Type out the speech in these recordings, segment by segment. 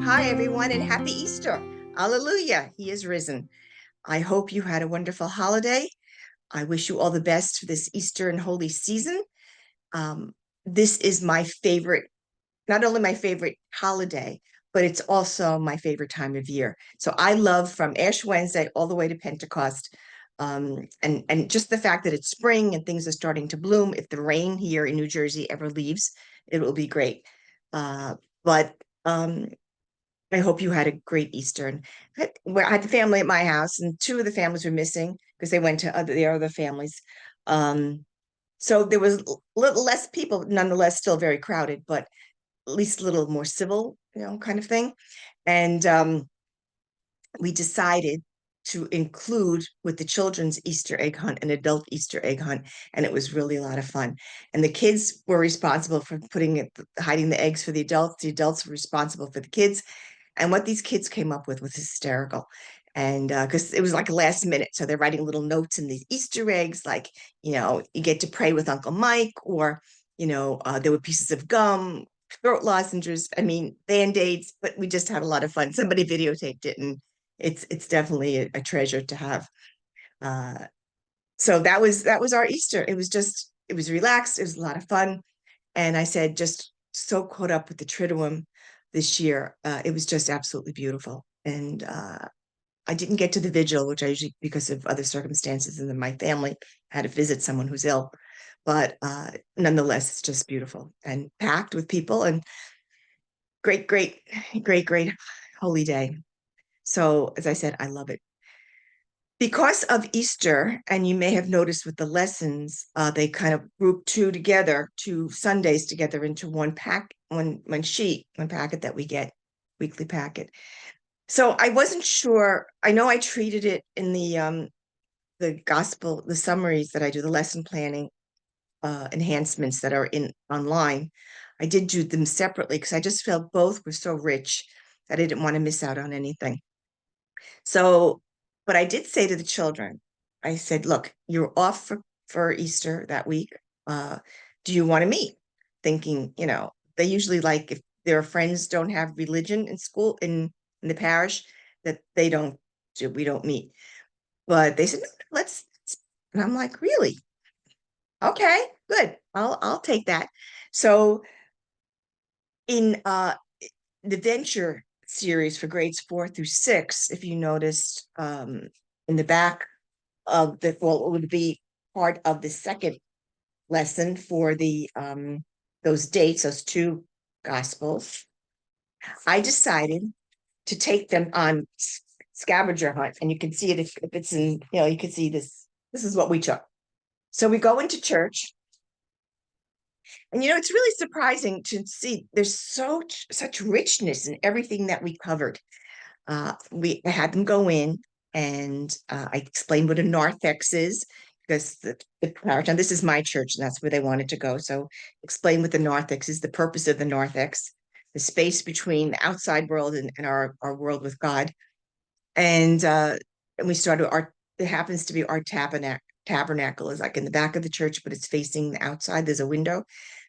Hi, everyone, and happy Easter. Hallelujah. He is risen. I hope you had a wonderful holiday. I wish you all the best for this Easter and holy season. Um, this is my favorite, not only my favorite holiday, but it's also my favorite time of year. So I love from Ash Wednesday all the way to Pentecost. And just the fact that it's spring and things are starting to bloom. If the rain here in New Jersey ever leaves, it will be great. But I hope you had a great Easter. And I had the family at my house, and two of the families were missing because they went to their other families. Um, so there was a little less people, nonetheless, still very crowded, but at least a little more civil, kind of thing. And we decided to include with the children's Easter egg hunt an adult Easter egg hunt, and it was really a lot of fun. And the kids were responsible for hiding the eggs for the adults. The adults were responsible for the kids. And what these kids came up with was hysterical. And because it was like last minute. So they're writing little notes in these Easter eggs, like, you get to pray with Uncle Mike, or, there were pieces of gum, throat lozenges, I mean, Band-Aids, but we just had a lot of fun. Somebody videotaped it, and it's definitely a treasure to have. Uh, so that was our Easter. It was relaxed. It was a lot of fun. And I said, just so caught up with the Triduum this year. It was just absolutely beautiful. And I didn't get to the vigil, which I usually, because of other circumstances, and then my family had to visit someone who's ill. But nonetheless, it's just beautiful and packed with people, and great, great, great holy day. So, as I said, I love it. Because of Easter, and you may have noticed with the lessons, they kind of group two Sundays together into one packet that we get, weekly packet. So I wasn't sure. I know I treated it in the gospel, the summaries that I do, the lesson planning enhancements that are in online. I did do them separately because I just felt both were so rich that I didn't want to miss out on anything. So, but I did say to the children, I said, look, you're off for Easter that week. Do you want to meet? Thinking, they usually like if their friends don't have religion in school, in the parish, that we don't meet. But they said, no, let's, and I'm like, really? Okay, good. I'll take that. So in the venture series for grades 4 through 6, if you noticed, in the back of well, it would be part of the second lesson for the those dates, those two gospels. I decided to take them on scavenger hunt, and you can see it if it's in, you can see this. This is what we took. So we go into church, and it's really surprising to see there's such richness in everything that we covered. I had them go in, and I explained what a narthex is, because the parish, and this is my church, and that's where they wanted to go. So explain what the narthex is, the purpose of the narthex, the space between the outside world and our world with God. And we started it happens to be our tabernacle is like in the back of the church, but it's facing the outside. There's a window,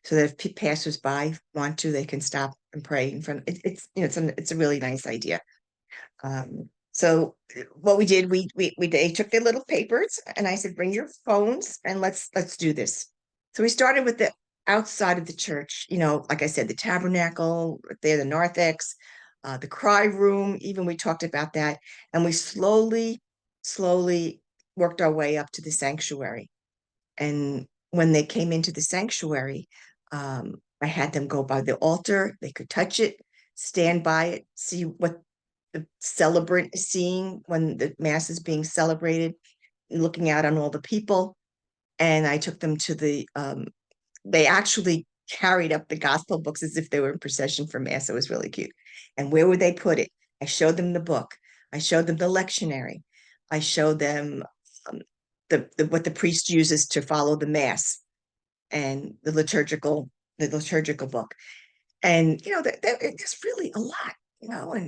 so that if passersby want to, they can stop and pray in front. It's a really nice idea. So what we did, they took their little papers, and I said, bring your phones and let's do this. So we started with the outside of the church, like I said, the tabernacle there, the narthex, the cry room, even we talked about that. And we slowly worked our way up to the sanctuary. And when they came into the sanctuary, I had them go by the altar. They could touch it, stand by it, see what the celebrant is seeing when the mass is being celebrated, looking out on all the people. And I took them to they actually carried up the gospel books as if they were in procession for mass. It was really cute. And where would they put it? I showed them the book. I showed them the lectionary. I showed them what the priest uses to follow the mass, and the liturgical book. And it's really a lot,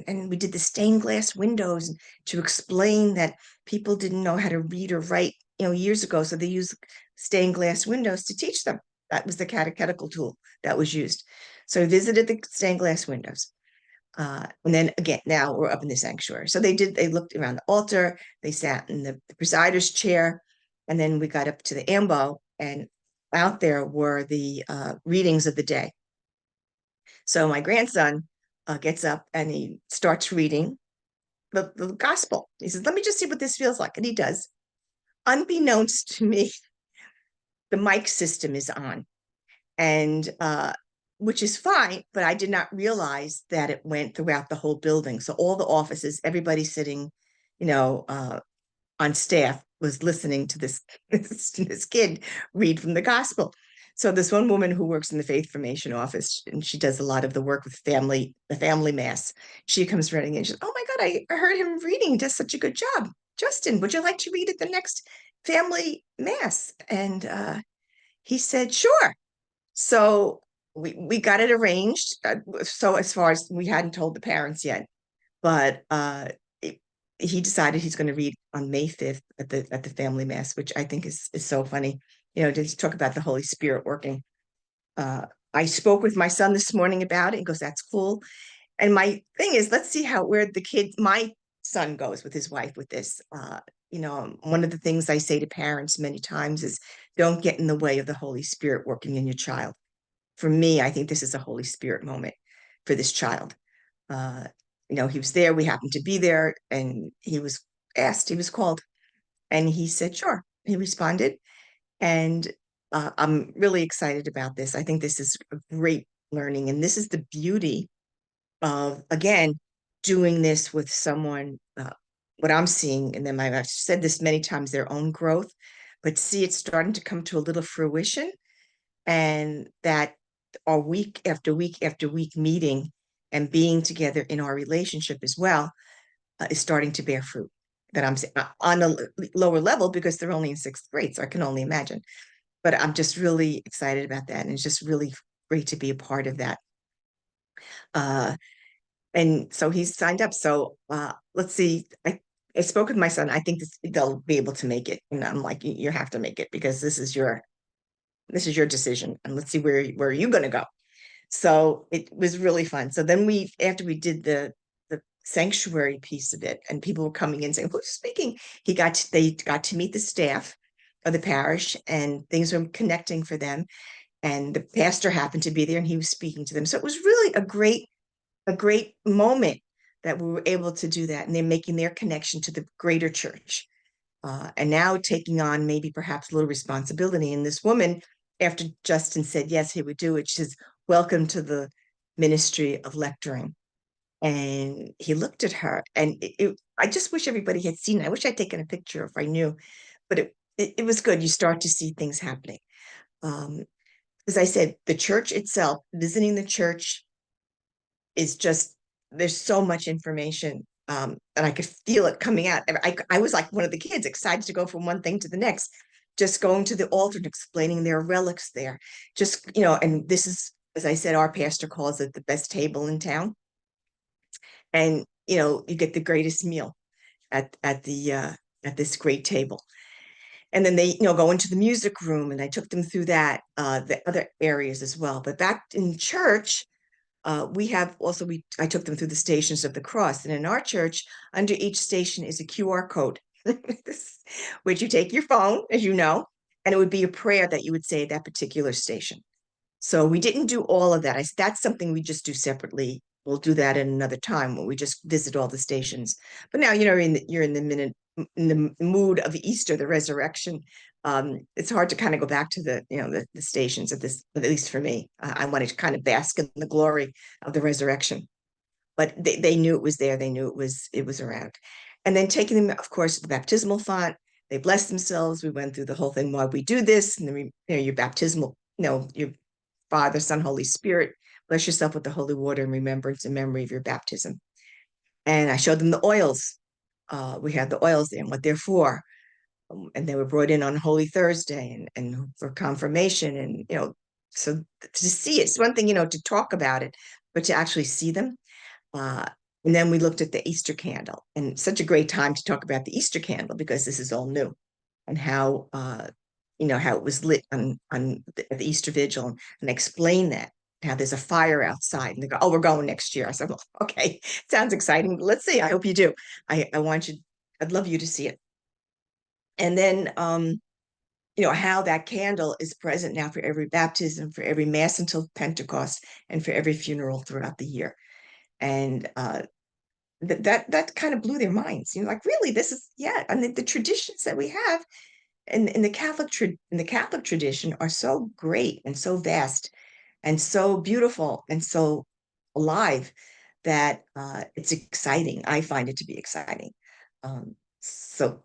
and we did the stained glass windows to explain that people didn't know how to read or write, years ago, so they used stained glass windows to teach them. That was the catechetical tool that was used. So I visited the stained glass windows. And then again, now we're up in the sanctuary. So they looked around the altar, they sat in the presider's chair, and then we got up to the ambo, and out there were the readings of the day. So my grandson gets up and he starts reading the gospel. He says, "Let me just see what this feels like." And he does. Unbeknownst to me, the mic system is on, and which is fine, but I did not realize that it went throughout the whole building. So all the offices, everybody sitting, you know, on staff was listening to this this kid read from the gospel. So this one woman who works in the faith formation office, and she does a lot of the work with the family mass. She comes running in. She says, "Oh my God, I heard him reading. He does such a good job. Justin, would you like to read at the next family mass?" And he said, "Sure." So we got it arranged. So as far as we hadn't told the parents yet, but it, he decided he's going to read on May 5th at the family mass, which I think is so funny. You know, to talk about the Holy Spirit working. I spoke with my son this morning about it and goes, "That's cool." And my thing is, let's see where my son goes with his wife with this. One of the things I say to parents many times is don't get in the way of the Holy Spirit working in your child. For me, I think this is a Holy Spirit moment for this child. Uh, he was there, we happened to be there, and he was asked, he was called, and he said, sure. He responded. And I'm really excited about this. I think this is a great learning. And this is the beauty of, again, doing this with someone, what I'm seeing in them. I've said this many times, their own growth, but see it starting to come to a little fruition, and that our week after week after week meeting and being together in our relationship as well is starting to bear fruit. That I'm on a lower level because they're only in sixth grade, so I can only imagine. But I'm just really excited about that, and it's just really great to be a part of that. Uh, and so he's signed up. So let's see. I spoke with my son. I think they'll be able to make it, and I'm like, you have to make it because this is your decision, and let's see where you're going to go. So it was really fun. So then after we did the sanctuary piece of it, and people were coming in saying, "Who's speaking?" They got to meet the staff of the parish, and things were connecting for them. And the pastor happened to be there, and he was speaking to them. So it was really a great moment that we were able to do that, and they're making their connection to the greater church. And now taking on maybe perhaps a little responsibility. And this woman, after Justin said yes, he would do it, she says, "Welcome to the ministry of lecturing." And he looked at her, and I just wish everybody had seen it. I wish I'd taken a picture if I knew, but it was good. You start to see things happening. Um, as I said, the church itself, visiting the church is just, there's so much information, and I could feel it coming out. I was like one of the kids, excited to go from one thing to the next, just going to the altar and explaining their relics there. Just, and this is, as I said, our pastor calls it the best table in town. And, you get the greatest meal at this great table. And then they, go into the music room, and I took them through that, the other areas as well. But back in church, I took them through the Stations of the Cross. And in our church, under each station is a QR code, which you take your phone, as you know, and it would be a prayer that you would say at that particular station. So we didn't do all of that. That's something we just do separately. We'll do that at another time when we just visit all the stations. But now, you're in the mood of Easter, the resurrection. It's hard to kind of go back to the stations at least for me. I wanted to kind of bask in the glory of the resurrection. But they knew it was there. They knew it was around. And then taking them, of course, to the baptismal font. They blessed themselves. We went through the whole thing while we do this, and then your baptismal, your Father, Son, Holy Spirit, bless yourself with the holy water in remembrance and memory of your baptism. And I showed them the oils. We had the oils there and what they're for. And they were brought in on Holy Thursday and for confirmation. And, so to see it's one thing, to talk about it, but to actually see them. And then we looked at the Easter candle, and such a great time to talk about the Easter candle because this is all new, and how it was lit on the Easter Vigil, and explain that. Now there's a fire outside, and they go, "Oh, we're going next year." I said, "Well, okay, sounds exciting. Let's see. I hope you do. I want you. I'd love you to see it." And then, how that candle is present now for every baptism, for every mass until Pentecost, and for every funeral throughout the year. And that kind of blew their minds. Like, really, this is, yeah. And the traditions that we have in the Catholic tradition are so great and so vast and so beautiful and so alive that it's exciting. I find it to be exciting. So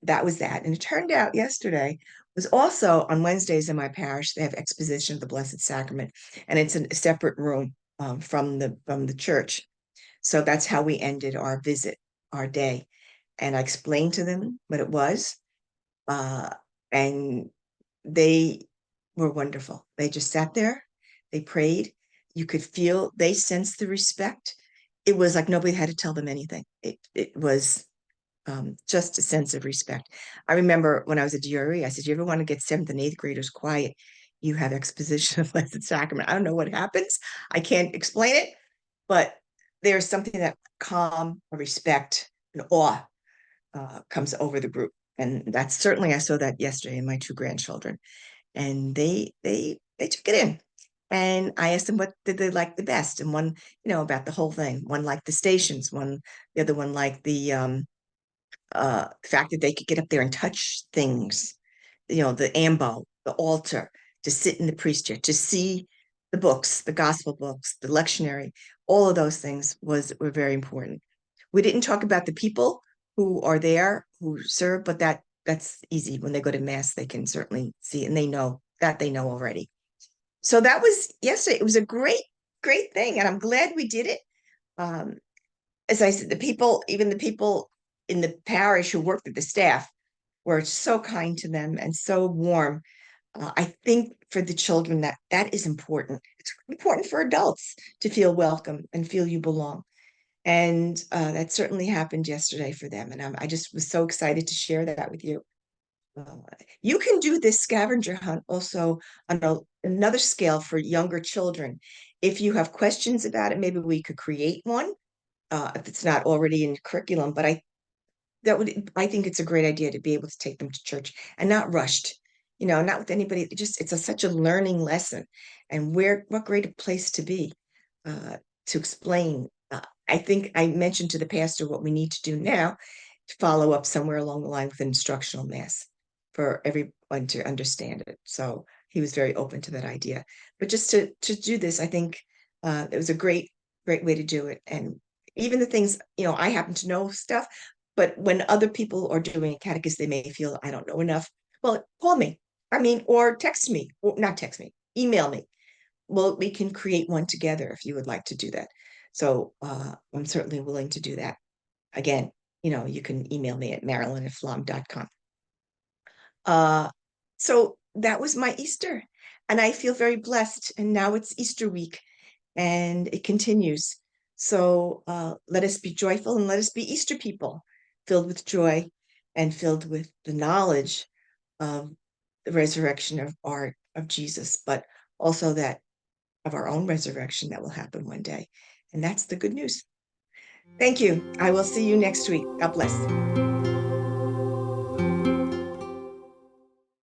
that was that. And it turned out yesterday was also on Wednesdays in my parish, they have exposition of the Blessed Sacrament, and it's in a separate room from the church. So that's how we ended our visit, our day. And I explained to them what it was. Uh, and they were wonderful. They just sat there, they prayed. You could feel they sensed the respect. It was like nobody had to tell them anything. It was just a sense of respect. I remember when I was a DRE, I said, "You ever want to get seventh and eighth graders quiet? You have exposition of Blessed Sacrament." I don't know what happens. I can't explain it, but there's something that calm, respect, and awe comes over the group. And that's certainly, I saw that yesterday in my two grandchildren, and they took it in. And I asked them what did they like the best, and one, about the whole thing. One liked the stations, the other one liked the fact that they could get up there and touch things, the ambo, the altar, to sit in the priest chair, to see the books, the gospel books, the lectionary, all of those things were very important. We didn't talk about the people who are there, who serve, but that's easy. When they go to mass, they can certainly see, and they know already. So that was yesterday. It was a great, great thing, and I'm glad we did it. Um, as I said, even the people in the parish who worked with the staff were so kind to them and so warm. I think for the children that is important. It's important for adults to feel welcome and feel you belong. And that certainly happened yesterday for them. And I just was so excited to share that with you. Uh, you can do this scavenger hunt also on another scale for younger children. If you have questions about it, maybe we could create one if it's not already in the curriculum. But I think it's a great idea to be able to take them to church and not rushed, not with anybody. It's such a learning lesson, and what greater place to be uh, to explain. I think I mentioned to the pastor what we need to do now to follow up somewhere along the line with an instructional mass for everyone to understand it. So he was very open to that idea. But just to do this, I think it was a great, great way to do it. And even the things, I happen to know stuff, but when other people are doing a catechism, they may feel I don't know enough. Well, call me. I mean, or text me, or not text me, email me. Well, we can create one together if you would like to do that. So I'm certainly willing to do that. Again, you can email me at marilyn@flom.com. Uh, so that was my Easter, and I feel very blessed. And now it's Easter week, and it continues. So let us be joyful and let us be Easter people, filled with joy and filled with the knowledge of the resurrection of Jesus, but also that of our own resurrection that will happen one day. And that's the good news. Thank you. I will see you next week. God bless.